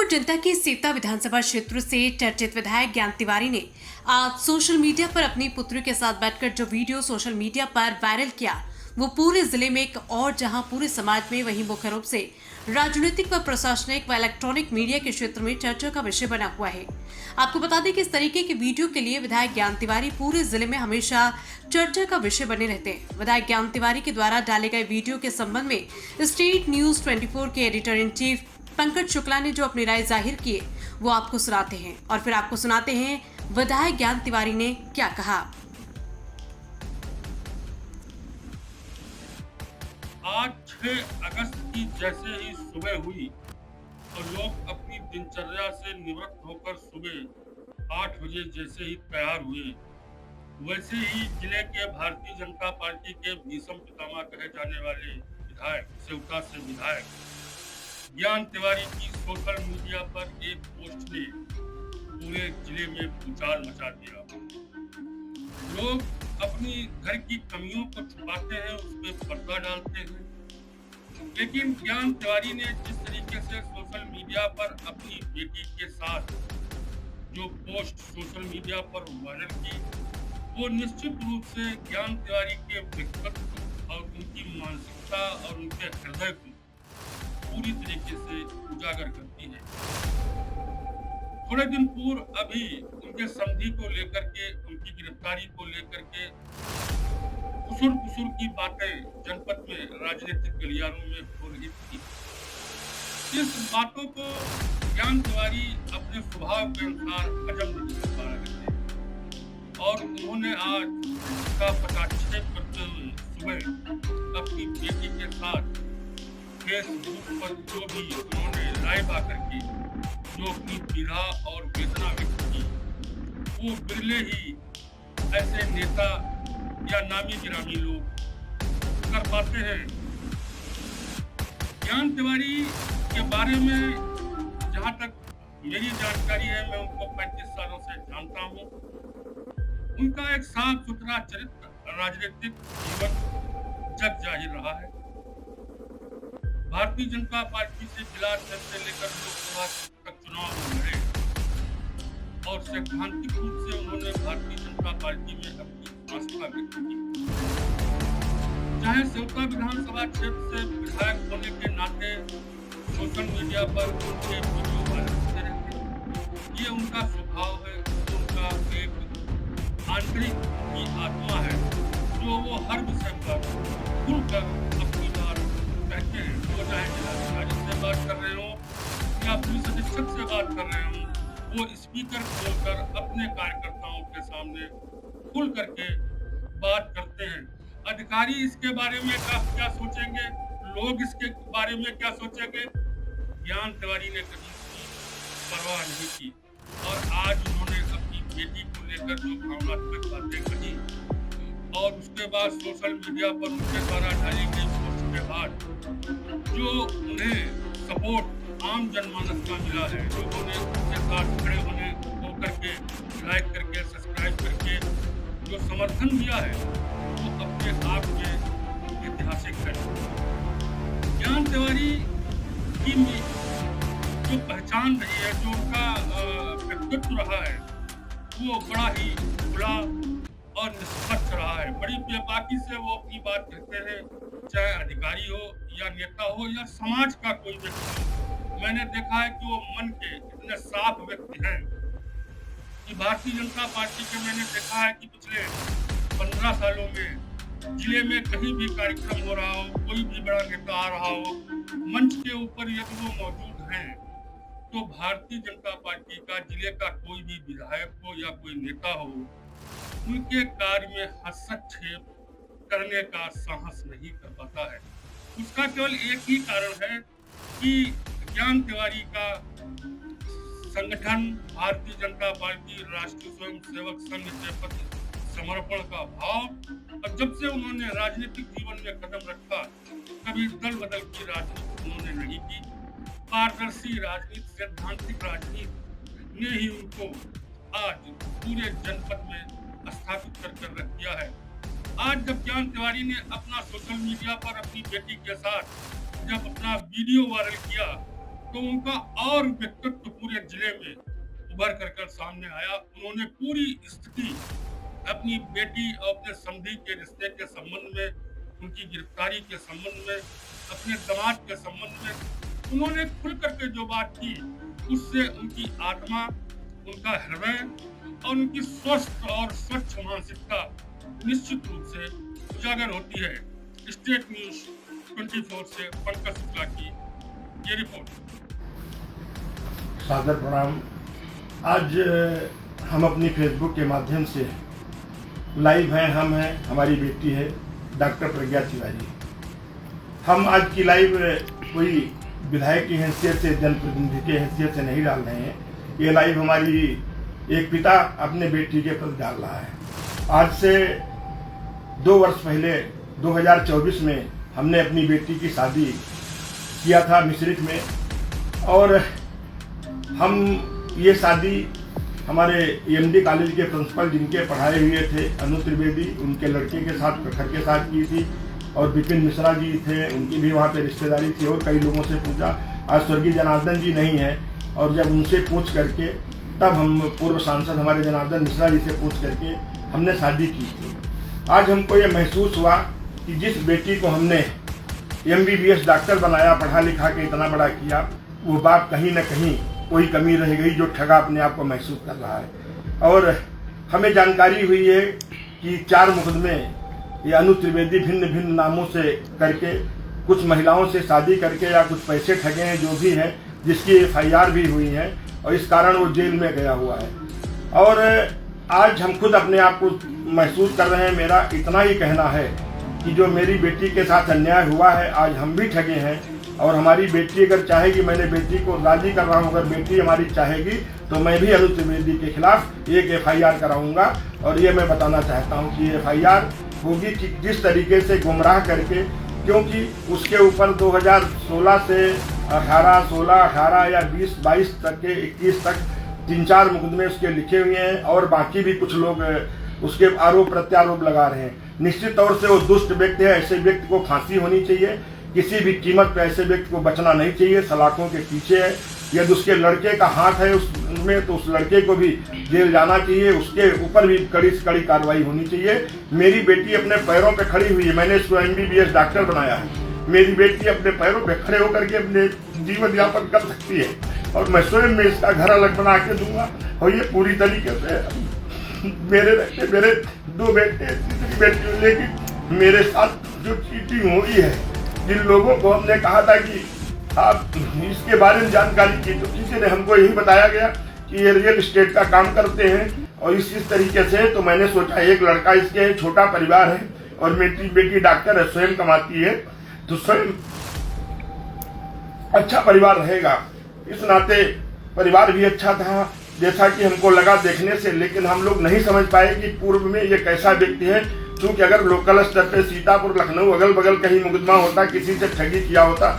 जबलपुर जनता के सेवता विधानसभा क्षेत्र से चर्चित विधायक ज्ञान तिवारी ने आज सोशल मीडिया पर अपनी पुत्री के साथ बैठकर जो वीडियो सोशल मीडिया पर वायरल किया वो पूरे जिले में एक और जहां पूरे समाज में वहीं मुख्य रूप से राजनीतिक व प्रशासनिक व इलेक्ट्रॉनिक मीडिया के क्षेत्र में चर्चा का विषय बना हुआ है। आपको बता दें कि इस तरीके के वीडियो के लिए विधायक ज्ञान तिवारी पूरे जिले में हमेशा चर्चा का विषय बने रहते हैं। विधायक ज्ञान तिवारी के द्वारा डाले गए वीडियो के संबंध में स्टेट न्यूज 24 के editor in chief Pankaj Shukla ने जो अपनी राय जाहिर की है वो आपको सुनाते हैं और फिर आपको सुनाते हैं विधायक ज्ञान तिवारी ने क्या कहा। आज 6 अगस्त की जैसे ही सुबह हुई तो लोग अपनी दिनचर्या से निवृत्त होकर सुबह 8 बजे जैसे ही तैयार हुए, वैसे ही जिले के भारतीय जनता पार्टी के भीषम पितामह कहे जाने वाले विधायक सेवता से विधायक ज्ञान तिवारी की सोशल मीडिया पर एक पोस्ट ने पूरे जिले में भूचाल मचा दिया। लोग अपनी घर की कमियों को छुपाते हैं, उस पर पर्दा डालते हैं, लेकिन ज्ञान तिवारी ने जिस तरीके से सोशल मीडिया पर अपनी बेटी के साथ जो पोस्ट सोशल मीडिया पर वायरल की वो निश्चित रूप से ज्ञान तिवारी के व्यक्तित्व और उनकी मानसिकता और उनके हृदय को पूरी तरीके से उजागर करती है। थोड़े दिन पूर्व अभी उनके समधी को लेकर के, उनकी गिरफ्तारी को लेकर के कुसुर की बातें जनपद में राजनीतिक गलियारों में हो रही थी। इस बातों को ज्ञान तिवारी अपने स्वभाव के अनुसार हजम नहीं कर पा रहे थे और उन्होंने आज इसका पटाक्षेप करते हुए सुबह अपनी बेटी के साथ फेसबुक पर जो भी उन्होंने लाइव आकर के जो अपनी पीड़ा और वेदना व्यक्त की, वो बिरले ही ऐसे नेता या नामी गिरामी लोग कर पाते हैं। ज्ञान तिवारी के बारे में जहाँ तक मेरी जानकारी है, मैं उनको 35 सालों से जानता हूँ। उनका एक साफ सुथरा चरित्र राजनीतिक जीवन जग जाहिर रहा है। भारतीय जनता पार्टी से जिला अध्यक्ष से लेकर लोकसभा तक चुनाव लड़े और सैद्धांतिक रूप से उन्होंने भारतीय जनता पार्टी में अपनी आस्था व्यक्त की। चाहे सेवता विधानसभा क्षेत्र से विधायक होने के नाते सोशल मीडिया पर उनके वीडियो वायरल होते रहते हैं। ये उनका स्वभाव है, उनका एक आंतरिक की आत्मा है जो वो हर विषय पर खुलकर अपनी बात कहते हैं। वो चाहे जिलाधिकारी से बात कर रहे हो या पुलिस अधीक्षक से बात कर रहे हो, वो स्पीकर खोलकर अपने कार्यकर्ताओं के सामने खुल करके बात करते हैं। अधिकारी इसके बारे में क्या सोचेंगे, लोग इसके बारे में क्या सोचेंगे, ज्ञान तिवारी ने कभी परवाह नहीं की और आज उन्होंने अपनी बेटी को लेकर जो भावनात्मक बातें कही और उसके बाद सोशल मीडिया पर उनके द्वारा डाली गई पोस्ट के बाद जो उन्हें सपोर्ट आम जनमानस का मिला है, लोगों ने उनके साथ खड़े होकर के लाइक करके सब्सक्राइब करके जो समर्थन दिया है वो अपने आप में ऐतिहासिक है। ज्ञान तिवारी की जो पहचान रही है, जो उनका व्यक्तित्व रहा है, वो बड़ा ही खुला और निष्पक्ष रहा है। बड़ी बेबाकी से वो अपनी बात कहते हैं, चाहे अधिकारी हो या नेता हो या समाज का कोई व्यक्ति हो। मैंने देखा है कि वो मन के इतने साफ व्यक्ति हैं कि भारतीय जनता पार्टी के मैंने देखा है कि पिछले 15 सालों में जिले में कहीं भी कार्यक्रम हो रहा हो, कोई भी बड़ा नेता आ रहा हो, मंच के ऊपर यदि वो मौजूद हैं तो भारतीय जनता पार्टी का जिले का कोई भी विधायक हो या कोई नेता हो, उनके कार्य में हस्तक्षेप करने का साहस नहीं कर पाता है। उसका केवल एक ही कारण है कि ज्ञान तिवारी का संगठन भारतीय जनता पार्टी राष्ट्रीय स्वयंसेवक संघ के प्रति समर्पण का भाव, और जब से उन्होंने राजनीतिक जीवन में कदम रखा कभी दल बदल की राजनीति उन्होंने नहीं की। पारदर्शी राजनीति, सैद्धांतिक राजनीति ने ही उनको आज पूरे जनपद में स्थापित कर रख दिया है। आज जब ज्ञान तिवारी ने अपना सोशल मीडिया पर अपनी बेटी के साथ जब अपना वीडियो वायरल किया तो उनका और व्यक्तित्व पूरे जिले में उभर कर सामने आया। उन्होंने पूरी स्थिति अपनी बेटी और अपने समधी के रिश्ते के संबंध में, उनकी गिरफ्तारी के संबंध में, अपने दामाद के संबंध में उन्होंने खुल करके जो बात की, उससे उनकी आत्मा, उनका हृदय और उनकी स्वस्थ और स्वच्छ मानसिकता निश्चित रूप से उजागर होती है। स्टेट न्यूज 24 से पंकज शुक्ला की ये रिपोर्ट। सादर प्रणाम। आज हम अपनी फेसबुक के माध्यम से लाइव हैं। हम हैं, हमारी बेटी है डॉक्टर प्रज्ञा तिवारी। हम आज की लाइव कोई विधायक की हैसियत से, जनप्रतिनिधि की हैसियत से नहीं डाल रहे हैं। ये लाइव हमारी एक पिता अपने बेटी के प्रति डाल रहा है। आज से 2 वर्ष पहले 2024 में हमने अपनी बेटी की शादी किया था मिश्रिख में, और हम ये शादी हमारे एमडी कॉलेज के प्रिंसिपल जिनके पढ़ाए हुए थे अनु त्रिवेदी, उनके लड़के के साथ, प्रखर के साथ की थी, और विपिन मिश्रा जी थे, उनकी भी वहाँ पे रिश्तेदारी थी, और कई लोगों से पूछा। आज स्वर्गीय जनार्दन जी नहीं है, और जब उनसे पूछ करके तब हम पूर्व सांसद हमारे जनार्दन मिश्रा जी से पूछ करके हमने शादी की थी। आज हमको ये महसूस हुआ कि जिस बेटी को हमने MBBS डॉक्टर बनाया, पढ़ा लिखा के इतना बड़ा किया, वो बाप कहीं न कहीं कोई कमी रह गई, जो ठगा अपने आप को महसूस कर रहा है। और हमें जानकारी हुई है कि 4 मुकदमे ये अनु त्रिवेदी भिन्न भिन्न नामों से करके कुछ महिलाओं से शादी करके या कुछ पैसे ठगे हैं, जो भी है, जिसकी FIR भी हुई है, और इस कारण वो जेल में गया हुआ है। और आज हम खुद अपने आप को महसूस कर रहे हैं। मेरा इतना ही कहना है कि जो मेरी बेटी के साथ अन्याय हुआ है, आज हम भी ठगे हैं, और हमारी बेटी अगर चाहेगी, मैंने बेटी को राजी कर रहा हूँ, अगर बेटी हमारी चाहेगी तो मैं भी अनु त्रिवेदी के खिलाफ एक FIR कराऊंगा। और ये मैं बताना चाहता हूँ कि FIR होगी कि जिस तरीके से गुमराह करके, क्योंकि उसके ऊपर 2016 से 18, 16, 18 या 20, 22 तक के 21 तक 3-4 मुकदमे उसके लिखे हुए हैं, और बाकी भी कुछ लोग उसके आरोप प्रत्यारोप लगा रहे हैं। निश्चित तौर से वो दुष्ट व्यक्ति है। ऐसे व्यक्ति को फांसी होनी चाहिए, किसी भी कीमत पर ऐसे व्यक्ति को बचना नहीं चाहिए। सलाखों के पीछे है। यदि उसके लड़के का हाथ है उसमें, तो उस लड़के को भी जेल जाना चाहिए, उसके ऊपर भी कड़ी से कड़ी कार्रवाई होनी चाहिए। मेरी बेटी अपने पैरों पे खड़ी हुई है, मैंने इसको MBBS डॉक्टर बनाया है। मेरी बेटी अपने पैरों पे खड़े होकर के अपने जीवन यापन कर सकती है, और मैं स्वयं में इसका घर अलग बना के दूंगा। और ये पूरी तरीके से मेरे 2 बेटे, तीसरी बेटी, लेकिन मेरे साथ जो चीटिंग हुई है, जिन लोगों को हमने कहा था कि आप इसके बारे में जानकारी की, तो किसी ने हमको यही बताया गया कि ये रियल एस्टेट का काम करते हैं, और इस तरीके से। तो मैंने सोचा एक लड़का इसके है, छोटा परिवार है, और मेरी बेटी डॉक्टर है, स्वयं कमाती है, तो स्वयं अच्छा परिवार रहेगा। इस नाते परिवार भी अच्छा था जैसा कि हमको लगा देखने से, लेकिन हम लोग नहीं समझ पाए कि पूर्व में ये कैसा व्यक्ति है। क्योंकि अगर लोकल स्तर पे सीतापुर, लखनऊ, अगल बगल कहीं मुकदमा होता, किसी से ठगी किया होता,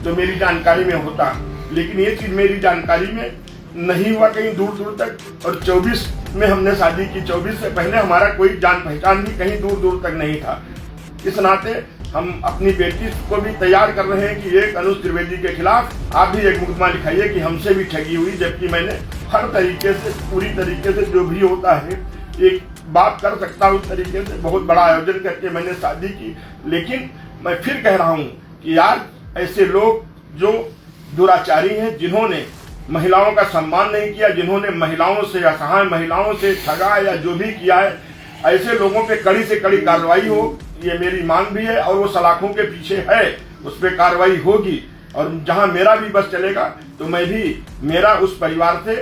तो मेरी जानकारी में होता, लेकिन ये चीज़ मेरी जानकारी में नहीं हुआ कहीं दूर दूर तक। और 24 में हमने शादी की, 24 से पहले हमारा कोई जान पहचान भी कहीं दूर दूर तक नहीं था। इस नाते हम अपनी बेटी को भी तैयार कर रहे हैं कि एक अनु त्रिवेदी के खिलाफ आप भी एक मुकदमा लिखाइए कि हमसे भी ठगी हुई, जबकि मैंने हर तरीके से, पूरी तरीके से जो भी होता है एक बात कर सकता हूँ, उस तरीके से बहुत बड़ा आयोजन करके मैंने शादी की। लेकिन मैं फिर कह रहा हूँ कि यार, ऐसे लोग जो दुराचारी हैं, जिन्होंने महिलाओं का सम्मान नहीं किया, जिन्होंने महिलाओं से, असहाय महिलाओं से ठगा या जो भी किया है, ऐसे लोगों पे कड़ी से कड़ी कार्रवाई हो, ये मेरी मांग भी है। और वो सलाखों के पीछे है, उस पर कार्रवाई होगी। और जहां मेरा भी बस चलेगा, तो मैं भी, मेरा उस परिवार से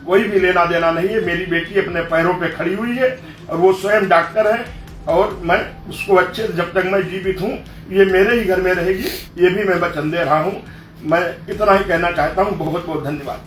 कोई भी लेना देना नहीं है। मेरी बेटी अपने पैरों पे खड़ी हुई है, और वो स्वयं डॉक्टर है, और मैं उसको अच्छे से, जब तक मैं जीवित हूँ, ये मेरे ही घर में रहेगी, ये भी मैं वचन दे रहा हूँ। मैं इतना ही कहना चाहता हूँ। बहुत बहुत धन्यवाद।